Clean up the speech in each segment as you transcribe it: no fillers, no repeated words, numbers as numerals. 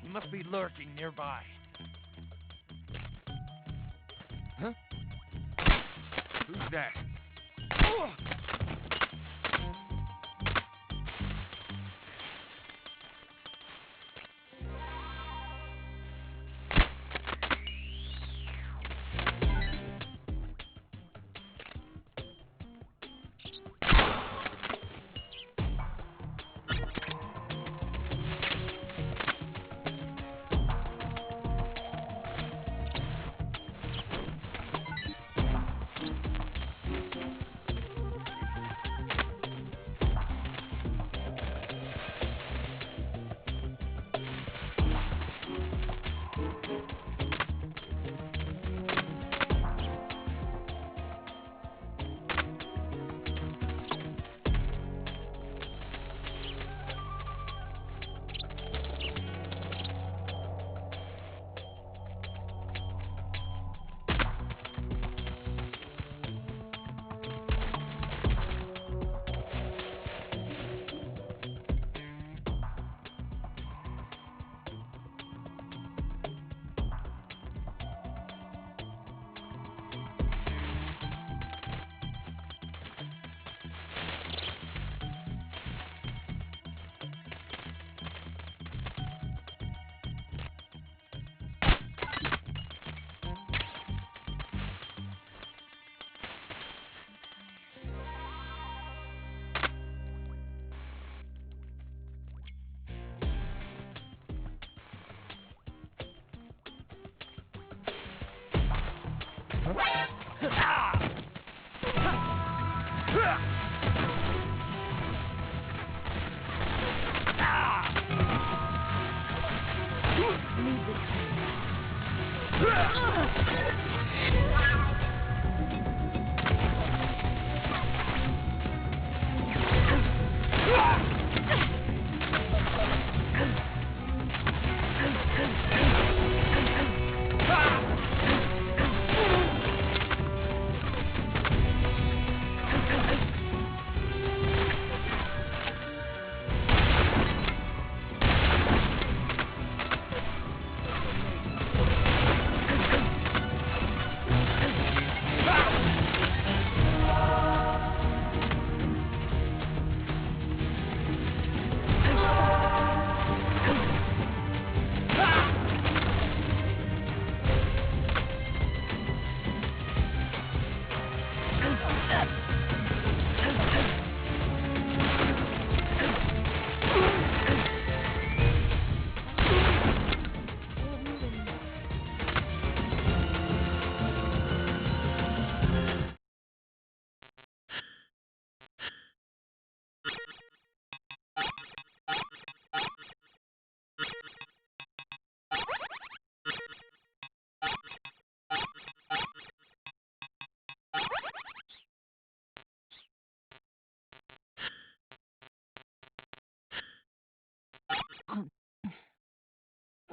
He must be lurking nearby. Huh? Who's that?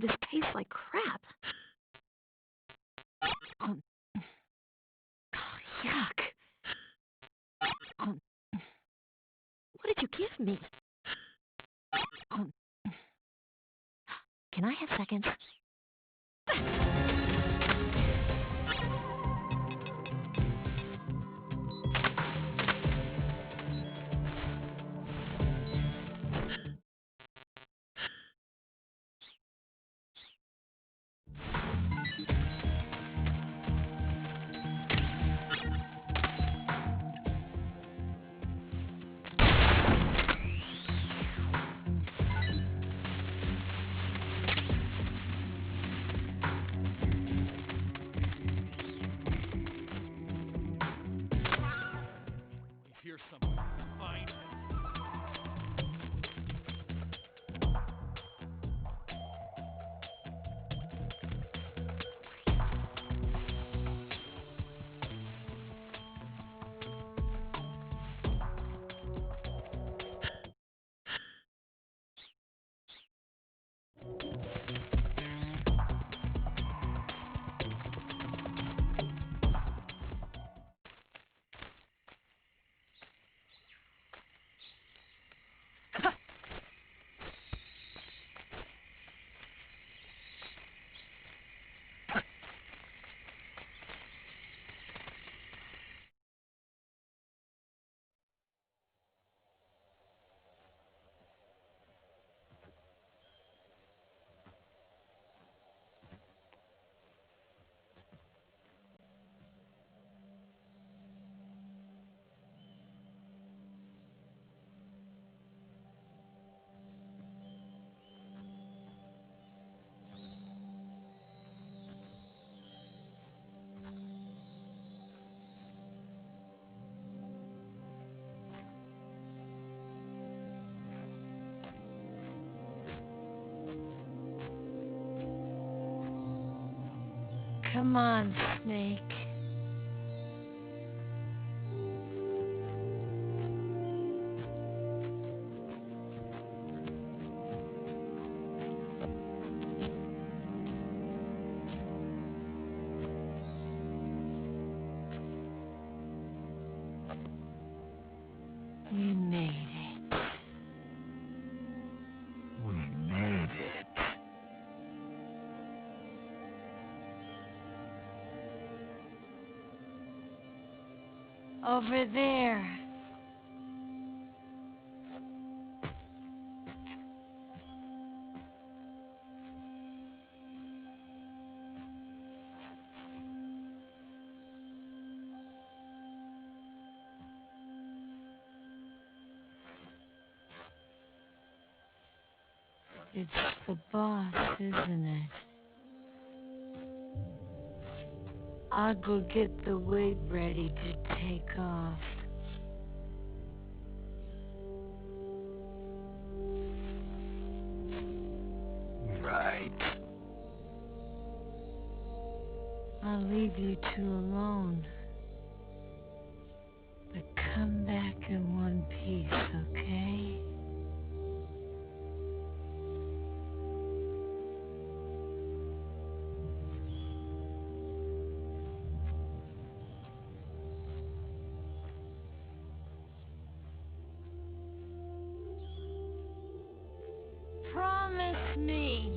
This tastes like crap. Yuck. What did you give me? Can I have seconds? Come on, Snake. You made it. We made it. Over there. It's the boss, isn't it? I'll go get the weight ready to take off. Right. I'll leave you two alone. But come back in one piece, okay? Promise me.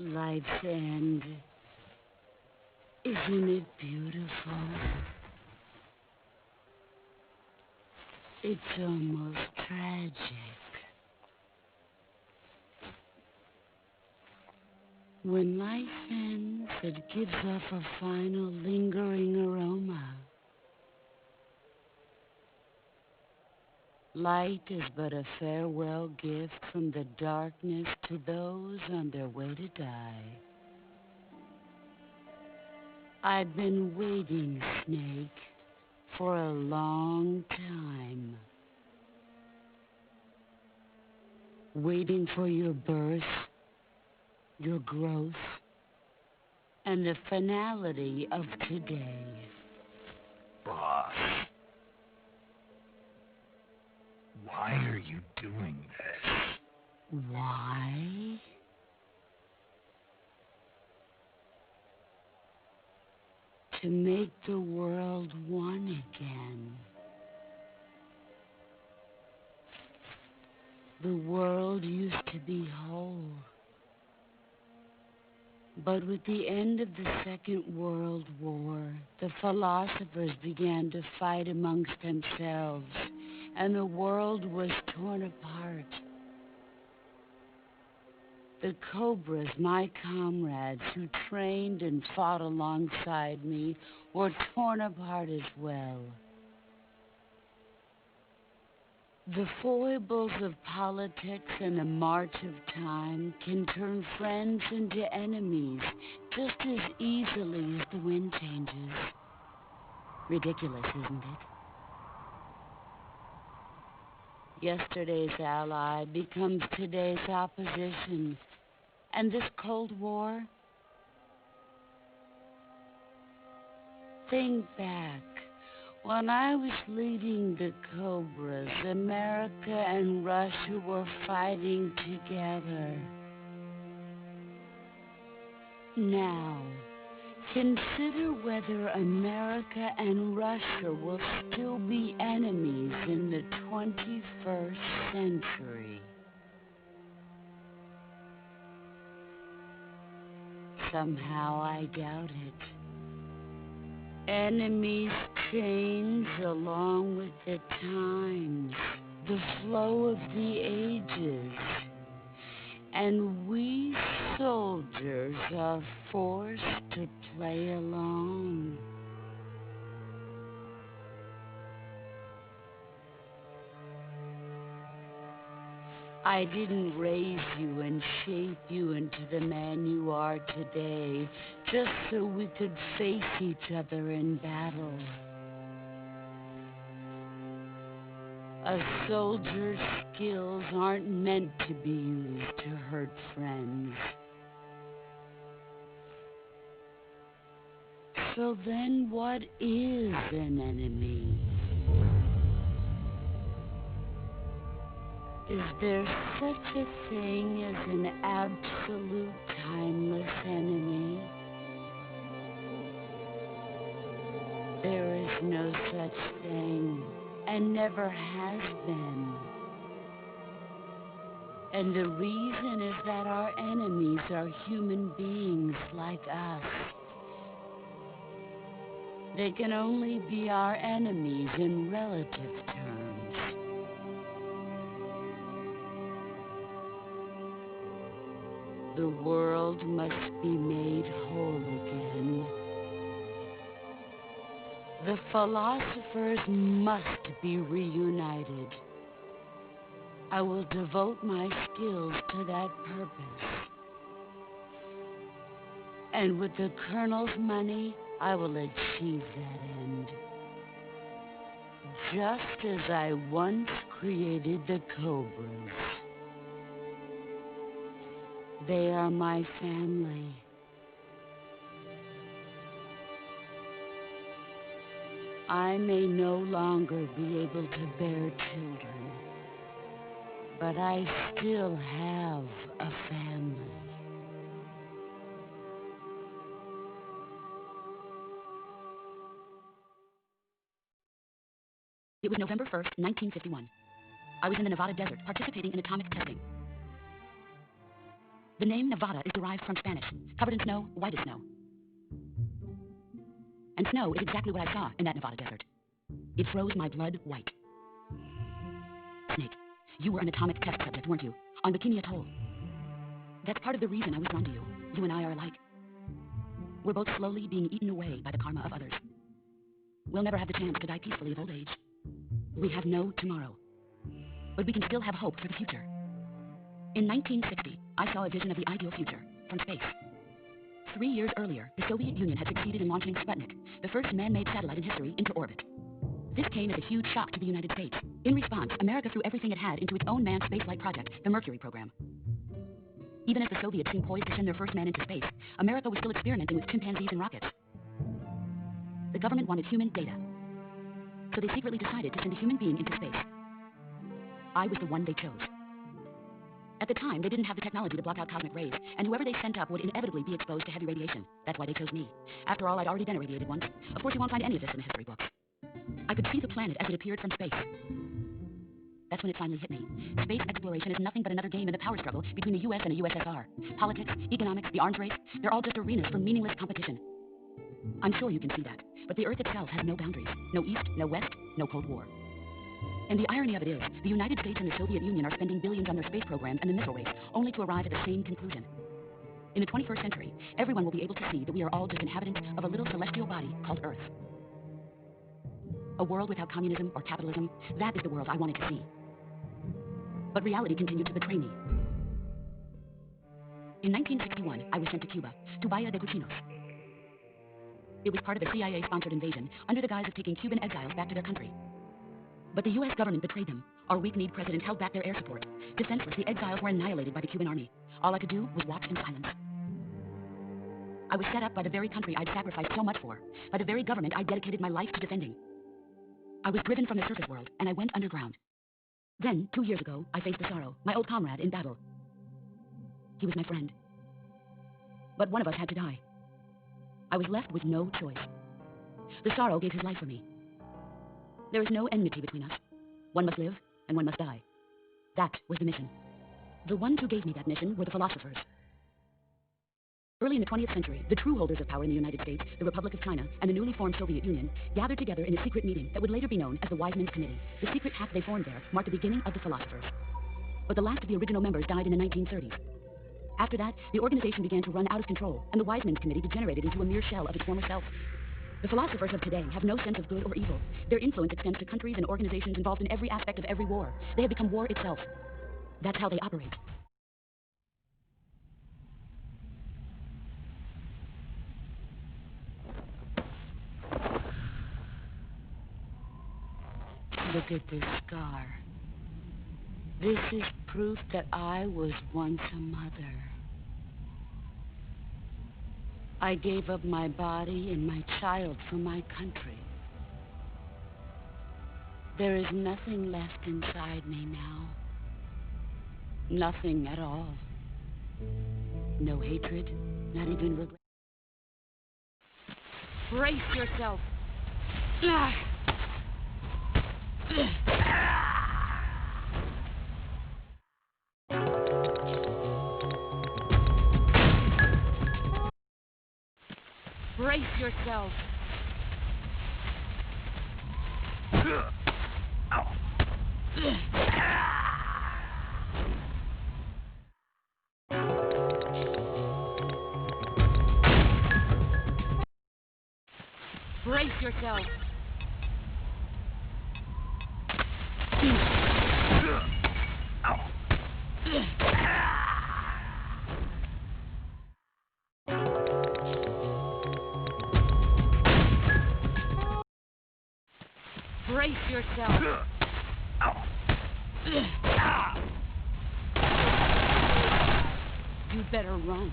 Life's end. Isn't it beautiful? It's almost tragic. When life ends, it gives off a final lingering aroma. Light is but a farewell gift from the darkness to those on their way to die. I've been waiting, Snake, for a long time. Waiting for your birth, your growth, and the finality of today. Boss. Why are you doing this? Why? To make the world one again. The world used to be whole. But with the end of the Second World War, the philosophers began to fight amongst themselves, and the world was torn apart. The Cobras, my comrades who trained and fought alongside me, were torn apart as well. The foibles of politics and the march of time can turn friends into enemies just as easily as the wind changes. Ridiculous, isn't it? Yesterday's ally becomes today's opposition. And this Cold War? Think back. When I was leading the Cobras, America and Russia were fighting together. Now, Consider whether America and Russia will still be enemies in the 21st century. Somehow I doubt it. Enemies change along with the times, the flow of the ages, and we soldiers are forced to play along. I didn't raise you and shape you into the man you are today just so we could face each other in battle. A soldier's skills aren't meant to be used to hurt friends. So then what is an enemy? Is there such a thing as an absolute timeless enemy? There is no such thing, and never has been. And the reason is that our enemies are human beings like us. They can only be our enemies in relative terms. The world must be made whole again. The philosophers must be reunited. I will devote my skills to that purpose. And with the Colonel's money, I will achieve that end. Just as I once created the Cobras. They are my family. I may no longer be able to bear children, but I still have a family. It was November 1st, 1951. I was in the Nevada desert participating in atomic testing. The name Nevada is derived from Spanish, covered in snow, white as snow. And snow is exactly what I saw in that Nevada desert. It froze my blood white. Snake, you were an atomic test subject, weren't you? On Bikini Atoll. That's part of the reason I was drawn to you. You and I are alike. We're both slowly being eaten away by the karma of others. We'll never have the chance to die peacefully of old age. We have no tomorrow. But we can still have hope for the future. In 1960, I saw a vision of the ideal future, from space. 3 years earlier, the Soviet Union had succeeded in launching Sputnik, the first man-made satellite in history, into orbit. This came as a huge shock to the United States. In response, America threw everything it had into its own manned spaceflight project, the Mercury program. Even as the Soviets seemed poised to send their first man into space, America was still experimenting with chimpanzees and rockets. The government wanted human data, so they secretly decided to send a human being into space. I was the one they chose. At the time, they didn't have the technology to block out cosmic rays, and whoever they sent up would inevitably be exposed to heavy radiation. That's why they chose me. After all, I'd already been irradiated once. Of course, you won't find any of this in the history books. I could see the planet as it appeared from space. That's when it finally hit me. Space exploration is nothing but another game in the power struggle between the US and the USSR. Politics, economics, the arms race, they're all just arenas for meaningless competition. I'm sure you can see that, but the Earth itself has no boundaries. No East, no West, no Cold War. And the irony of it is, the United States and the Soviet Union are spending billions on their space programs and the missile race, only to arrive at the same conclusion. In the 21st century, everyone will be able to see that we are all just inhabitants of a little celestial body called Earth. A world without communism or capitalism, that is the world I wanted to see. But reality continued to betray me. In 1961, I was sent to Cuba, to Bahia de Cuchinos. It was part of a CIA-sponsored invasion, under the guise of taking Cuban exiles back to their country. But the U.S. government betrayed them. Our weak-kneed president held back their air support. Defenseless, the exiles were annihilated by the Cuban army. All I could do was watch in silence. I was set up by the very country I'd sacrificed so much for, by the very government I dedicated my life to defending. I was driven from the surface world, and I went underground. Then, 2 years ago, I faced Pissarro, my old comrade in battle. He was my friend. But one of us had to die. I was left with no choice. The sorrow gave his life for me. There is no enmity between us. One must live, and one must die. That was the mission. The ones who gave me that mission were the philosophers. Early in the 20th century, the true holders of power in the United States, the Republic of China, and the newly formed Soviet Union gathered together in a secret meeting that would later be known as the Wise Men's Committee. The secret pact they formed there marked the beginning of the philosophers. But the last of the original members died in the 1930s. After that, the organization began to run out of control, and the Wise Men's Committee degenerated into a mere shell of its former self. The philosophers of today have no sense of good or evil. Their influence extends to countries and organizations involved in every aspect of every war. They have become war itself. That's how they operate. Look at this scar. This is proof that I was once a mother. I gave up my body and my child for my country. There is nothing left inside me now. Nothing at all. No hatred, not even regret. Brace yourself. Brace yourself. Brace yourself. Brace yourself. You better run.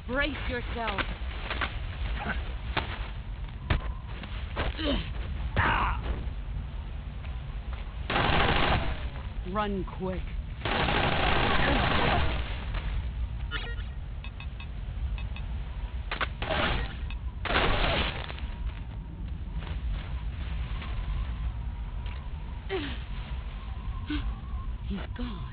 Brace yourself. Run quick. He's gone.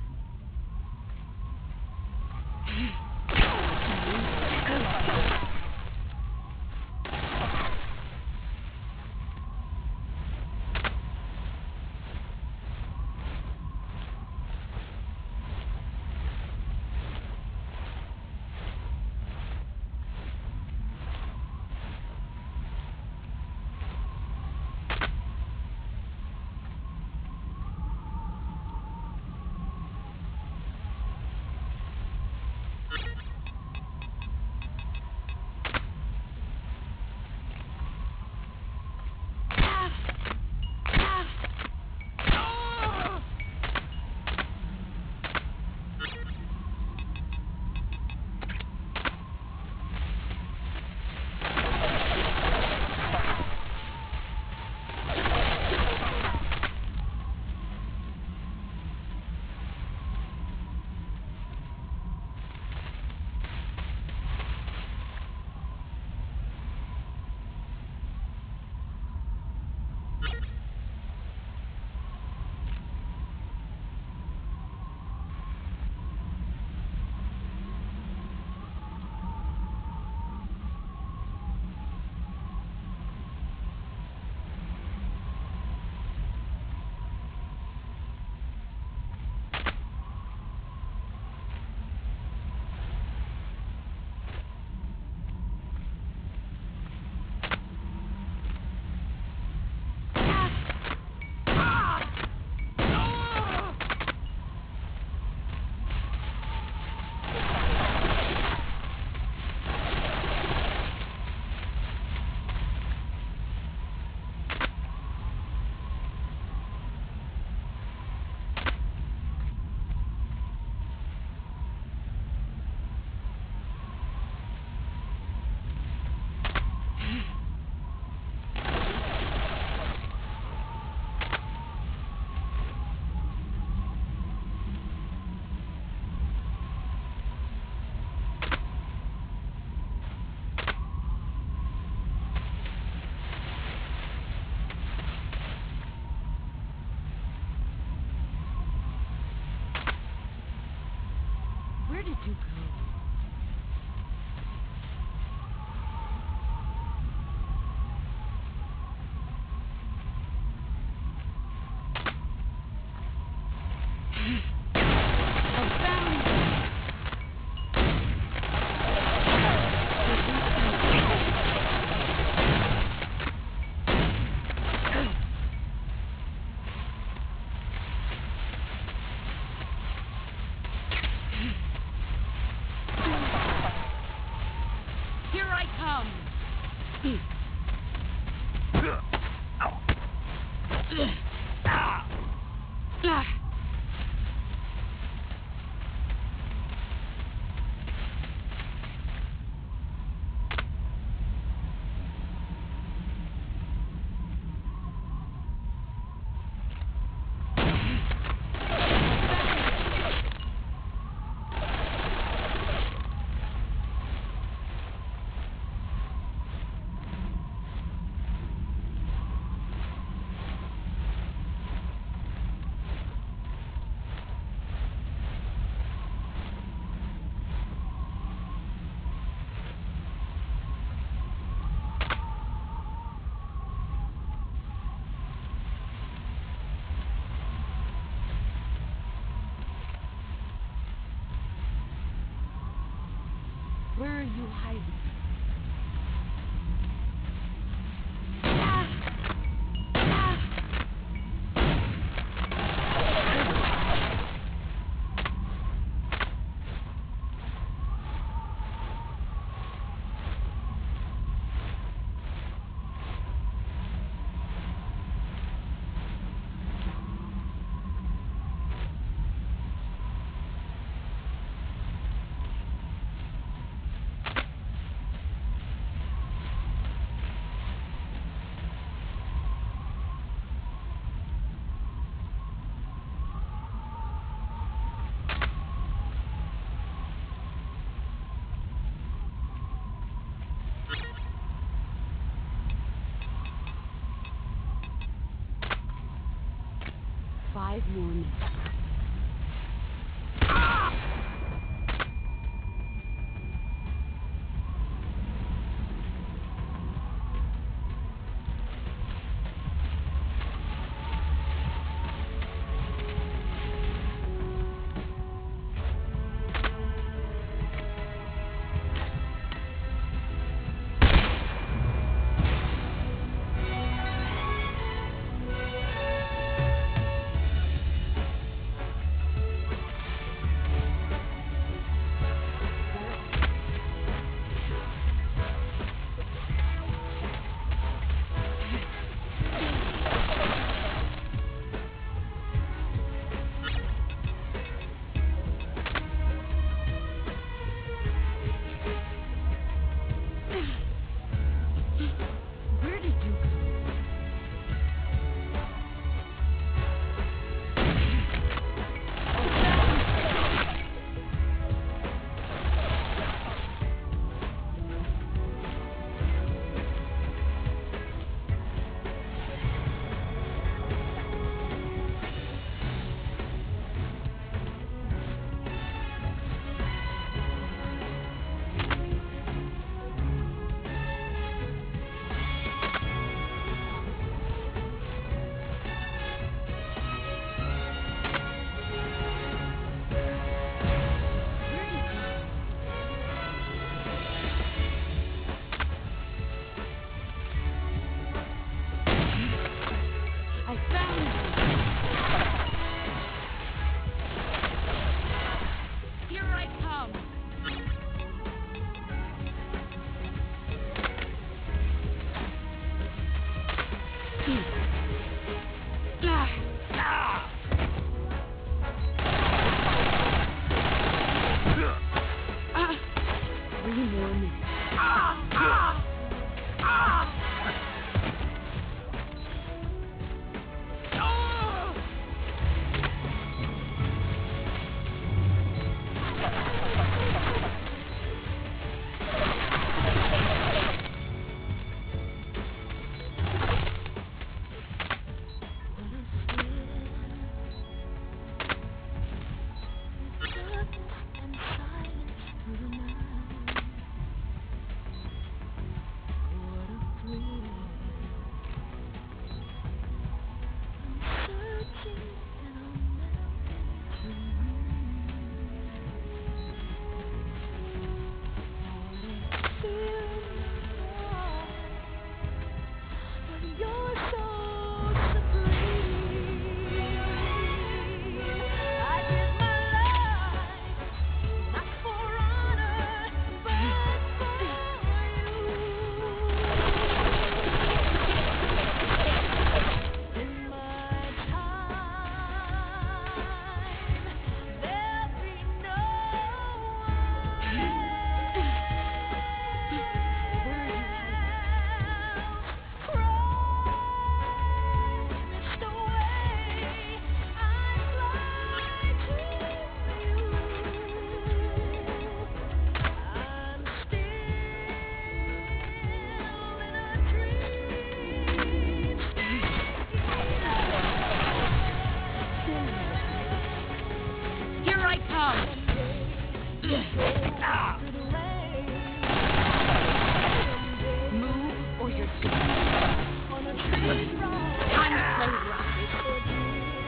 Where did you go? Where are you hiding?